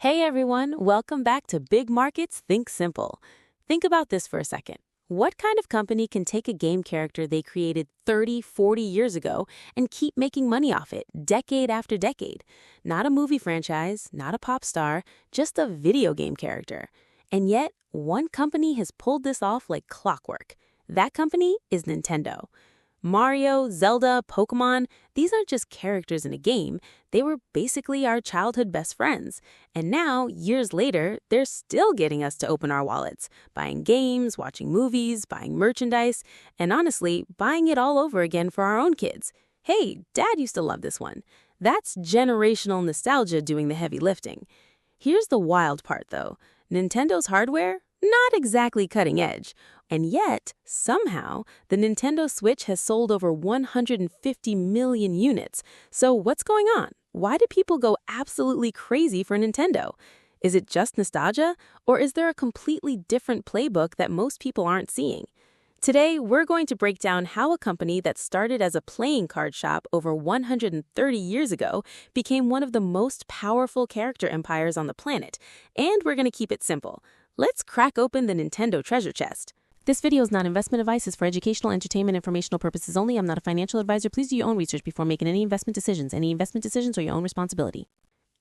Hey everyone, welcome back to Big Markets Think Simple. Think about this for a second. What kind of company can take a game character they created 30, 40 years ago and keep making money off it decade after decade? Not a movie franchise, not a pop star, just a video game character. And yet, one company has pulled this off like clockwork. That company is Nintendo. Mario, Zelda, Pokémon, these aren't just characters in a game, they were basically our childhood best friends. And now, years later, they're still getting us to open our wallets, buying games, watching movies, buying merchandise, and honestly, buying it all over again for our own kids. Hey, Dad used to love this one. That's generational nostalgia doing the heavy lifting. Here's the wild part, though. Nintendo's hardware? Not exactly cutting edge. And yet, somehow, the Nintendo Switch has sold over 150 million units. So what's going on? Why do people go absolutely crazy for Nintendo? Is it just nostalgia, or is there a completely different playbook that most people aren't seeing? Today, we're going to break down how a company that started as a playing card shop over 130 years ago became one of the most powerful character empires on the planet. And we're going to keep it simple. Let's crack open the Nintendo treasure chest. This video is not investment advice. It's for educational, entertainment, informational purposes only. I'm not a financial advisor. Please do your own research before making any investment decisions. Any investment decisions are your own responsibility.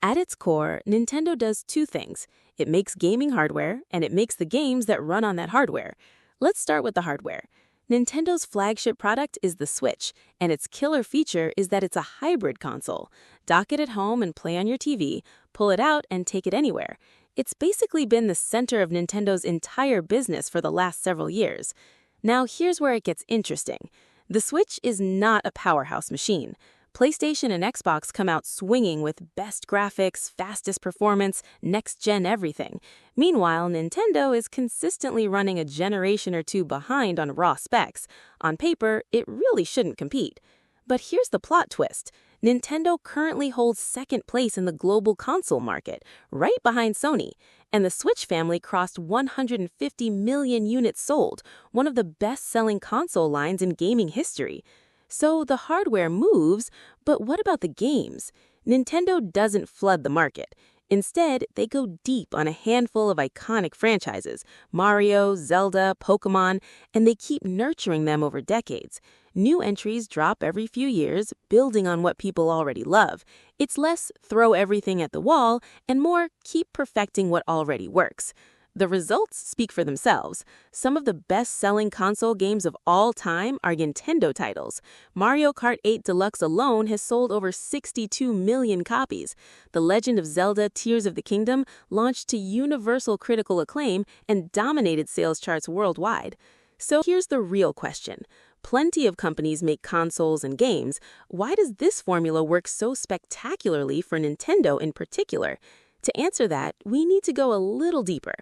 At its core, Nintendo does two things. It makes gaming hardware, and it makes the games that run on that hardware. Let's start with the hardware. Nintendo's flagship product is the Switch, and its killer feature is that it's a hybrid console. Dock it at home and play on your TV, pull it out and take it anywhere. It's basically been the center of Nintendo's entire business for the last several years. Now, here's where it gets interesting. The Switch is not a powerhouse machine. PlayStation and Xbox come out swinging with best graphics, fastest performance, next-gen everything. Meanwhile, Nintendo is consistently running a generation or two behind on raw specs. On paper, it really shouldn't compete. But here's the plot twist. Nintendo currently holds second place in the global console market, right behind Sony. And the Switch family crossed 150 million units sold, one of the best-selling console lines in gaming history. So the hardware moves, but what about the games? Nintendo doesn't flood the market. Instead, they go deep on a handful of iconic franchises, Mario, Zelda, Pokémon, and they keep nurturing them over decades. New entries drop every few years, building on what people already love. It's less throw everything at the wall and more keep perfecting what already works. The results speak for themselves. Some of the best-selling console games of all time are Nintendo titles. Mario Kart 8 Deluxe alone has sold over 62 million copies. The Legend of Zelda Tears of the Kingdom launched to universal critical acclaim and dominated sales charts worldwide. So here's the real question. Plenty of companies make consoles and games. Why does this formula work so spectacularly for Nintendo in particular? To answer that, we need to go a little deeper.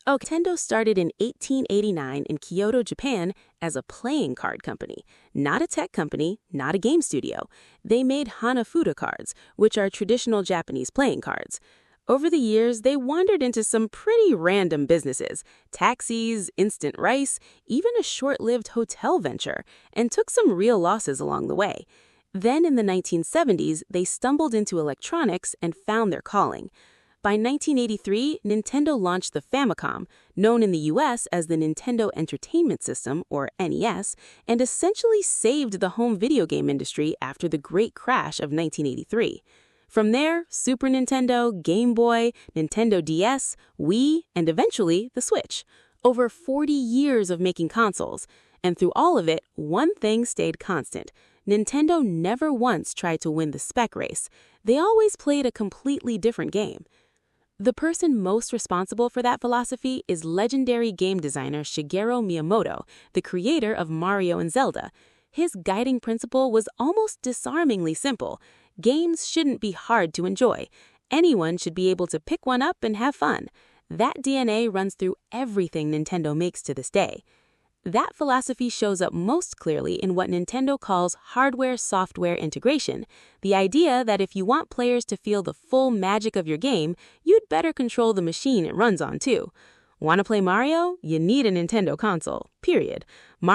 Nintendo started in 1889 in Kyoto, Japan as a playing card company, not a tech company, not a game studio. They made Hanafuda cards, which are traditional Japanese playing cards. Over the years, they wandered into some pretty random businesses, taxis, instant rice, even a short-lived hotel venture, and took some real losses along the way. Then in the 1970s, they stumbled into electronics and found their calling. By 1983, Nintendo launched the Famicom, known in the US as the Nintendo Entertainment System, or NES, and essentially saved the home video game industry after the great crash of 1983. From there, Super Nintendo, Game Boy, Nintendo DS, Wii, and eventually the Switch. Over 40 years of making consoles. And through all of it, one thing stayed constant. Nintendo never once tried to win the spec race. They always played a completely different game. The person most responsible for that philosophy is legendary game designer Shigeru Miyamoto, the creator of Mario and Zelda. His guiding principle was almost disarmingly simple. Games shouldn't be hard to enjoy. Anyone should be able to pick one up and have fun. That DNA runs through everything Nintendo makes to this day. That philosophy shows up most clearly in what Nintendo calls hardware-software integration, the idea that if you want players to feel the full magic of your game, you'd better control the machine it runs on too. Want to play Mario? You need a Nintendo console, period.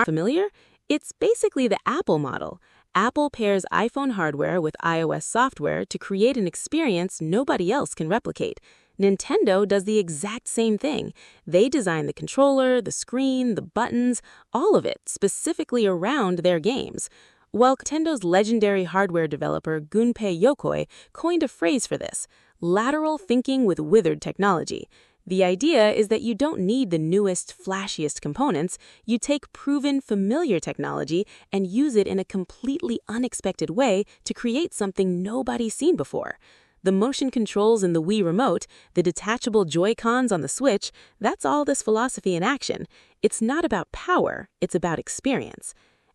Familiar? It's basically the Apple model. Apple pairs iPhone hardware with iOS software to create an experience nobody else can replicate. Nintendo does the exact same thing. They design the controller, the screen, the buttons, all of it specifically around their games. Well, Nintendo's legendary hardware developer Gunpei Yokoi coined a phrase for this: lateral thinking with withered technology. The idea is that you don't need the newest, flashiest components. You take proven, familiar technology and use it in a completely unexpected way to create something nobody's seen before. The motion controls in the Wii Remote, the detachable Joy-Cons on the Switch, that's all this philosophy in action. It's not about power, it's about experience.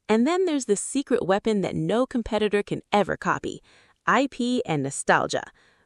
And then there's the secret weapon that no competitor can ever copy: IP and nostalgia.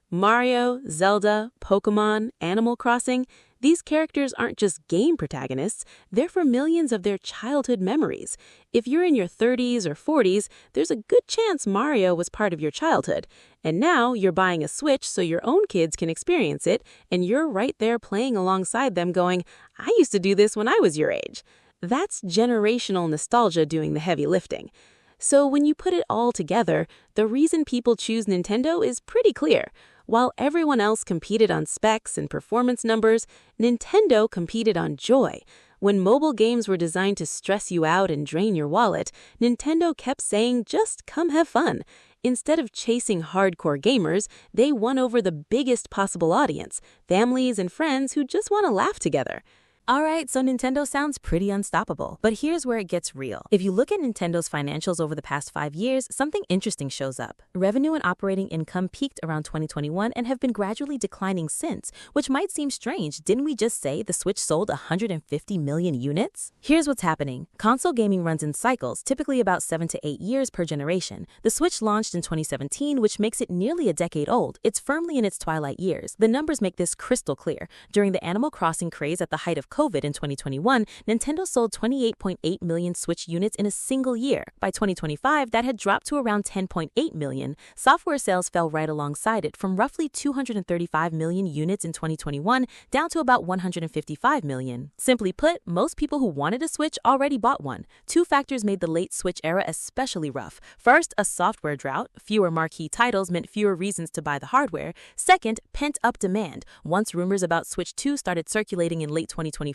Mario, Zelda, Pokémon, Animal Crossing, these characters aren't just game protagonists, they're for millions of their childhood memories. If you're in your 30s or 40s, there's a good chance Mario was part of your childhood. And now you're buying a Switch so your own kids can experience it, and you're right there playing alongside them going, I used to do this when I was your age. That's generational nostalgia doing the heavy lifting. So when you put it all together, the reason people choose Nintendo is pretty clear. While everyone else competed on specs and performance numbers, Nintendo competed on joy. When mobile games were designed to stress you out and drain your wallet, Nintendo kept saying, just come have fun. Instead of chasing hardcore gamers, they won over the biggest possible audience, families and friends who just want to laugh together. Alright, so Nintendo sounds pretty unstoppable, but here's where it gets real. If you look at Nintendo's financials over the past 5 years, something interesting shows up. Revenue and operating income peaked around 2021 and have been gradually declining since, which might seem strange. Didn't we just say the Switch sold 150 million units? Here's what's happening. Console gaming runs in cycles, typically about 7 to 8 years per generation. The Switch launched in 2017, which makes it nearly a decade old. It's firmly in its twilight years. The numbers make this crystal clear. During the Animal Crossing craze at the height of COVID in 2021, Nintendo sold 28.8 million Switch units in a single year. By 2025, that had dropped to around 10.8 million. Software sales fell right alongside it, from roughly 235 million units in 2021 down to about 155 million. Simply put, most people who wanted a Switch already bought one. Two factors made the late Switch era especially rough. First, a software drought. Fewer marquee titles meant fewer reasons to buy the hardware. Second, pent-up demand. Once rumors about Switch 2 started circulating in late 2024,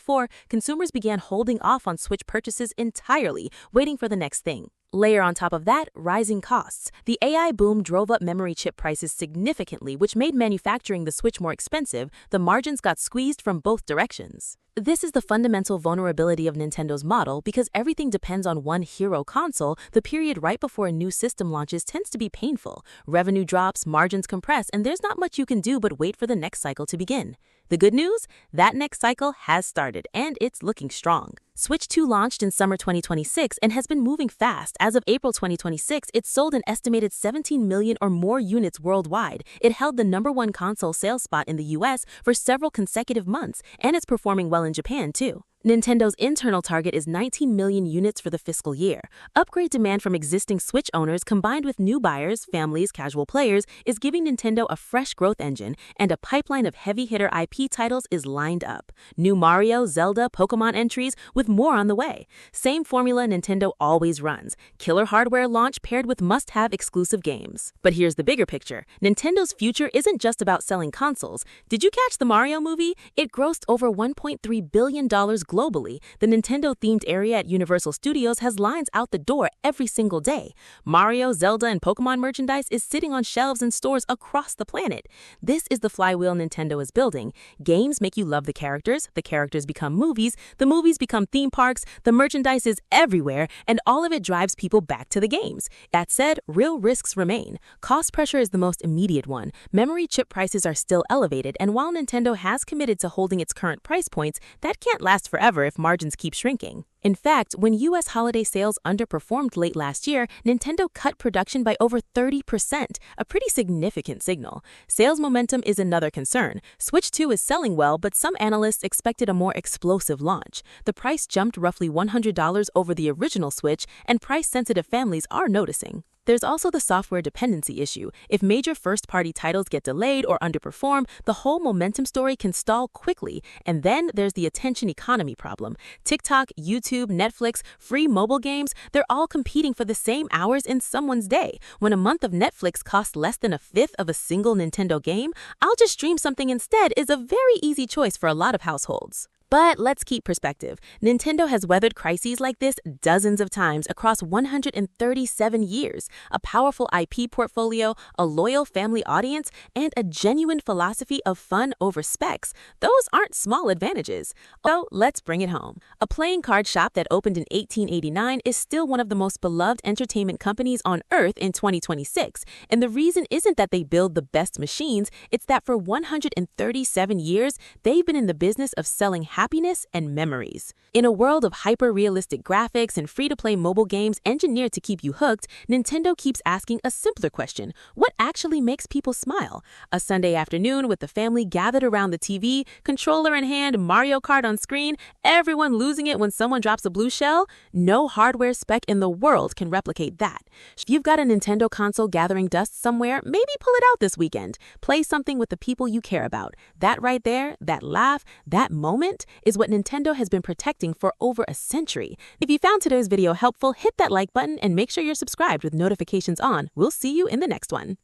consumers began holding off on Switch purchases entirely, waiting for the next thing. Layer on top of that, rising costs. The AI boom drove up memory chip prices significantly, which made manufacturing the Switch more expensive. The margins got squeezed from both directions. This is the fundamental vulnerability of Nintendo's model. Because everything depends on one hero console, the period right before a new system launches tends to be painful. Revenue drops, margins compress, and there's not much you can do but wait for the next cycle to begin. The good news? That next cycle has started, and it's looking strong. Switch 2 launched in summer 2026 and has been moving fast. As of April 2026, it sold an estimated 17 million or more units worldwide. It held the #1 console sales spot in the US for several consecutive months, and it's performing well in Japan too. Nintendo's internal target is 19 million units for the fiscal year. Upgrade demand from existing Switch owners combined with new buyers, families, casual players is giving Nintendo a fresh growth engine, and a pipeline of heavy-hitter IP titles is lined up. New Mario, Zelda, Pokémon entries, with more on the way. Same formula Nintendo always runs. Killer hardware launch paired with must-have exclusive games. But here's the bigger picture. Nintendo's future isn't just about selling consoles. Did you catch the Mario movie? It grossed over $1.3 billion globally. The Nintendo-themed area at Universal Studios has lines out the door every single day. Mario, Zelda, and Pokémon merchandise is sitting on shelves in stores across the planet. This is the flywheel Nintendo is building. Games make you love the characters become movies, the movies become theme parks, the merchandise is everywhere, and all of it drives people back to the games. That said, real risks remain. Cost pressure is the most immediate one. Memory chip prices are still elevated, and while Nintendo has committed to holding its current price points, that can't last forever if margins keep shrinking. In fact, when US holiday sales underperformed late last year, Nintendo cut production by over 30%, a pretty significant signal. Sales momentum is another concern. Switch 2 is selling well, but some analysts expected a more explosive launch. The price jumped roughly $100 over the original Switch, and price-sensitive families are noticing. There's also the software dependency issue. If major first-party titles get delayed or underperform, the whole momentum story can stall quickly. And then there's the attention economy problem. TikTok, YouTube, Netflix, free mobile games, they're all competing for the same hours in someone's day. When a month of Netflix costs less than a fifth of a single Nintendo game, I'll just stream something instead is a very easy choice for a lot of households. But let's keep perspective. Nintendo has weathered crises like this dozens of times across 137 years. A powerful IP portfolio, a loyal family audience, and a genuine philosophy of fun over specs. Those aren't small advantages. So let's bring it home. A playing card shop that opened in 1889 is still one of the most beloved entertainment companies on Earth in 2026. And the reason isn't that they build the best machines, it's that for 137 years, they've been in the business of selling happiness and memories. In a world of hyper-realistic graphics and free-to-play mobile games engineered to keep you hooked, Nintendo keeps asking a simpler question: what actually makes people smile? A Sunday afternoon with the family gathered around the TV, controller in hand, Mario Kart on screen, everyone losing it when someone drops a blue shell? No hardware spec in the world can replicate that. If you've got a Nintendo console gathering dust somewhere, maybe pull it out this weekend. Play something with the people you care about. That right there, that laugh, that moment is what Nintendo has been protecting for over a century. If you found today's video helpful, hit that like button and make sure you're subscribed with notifications on. We'll see you in the next one.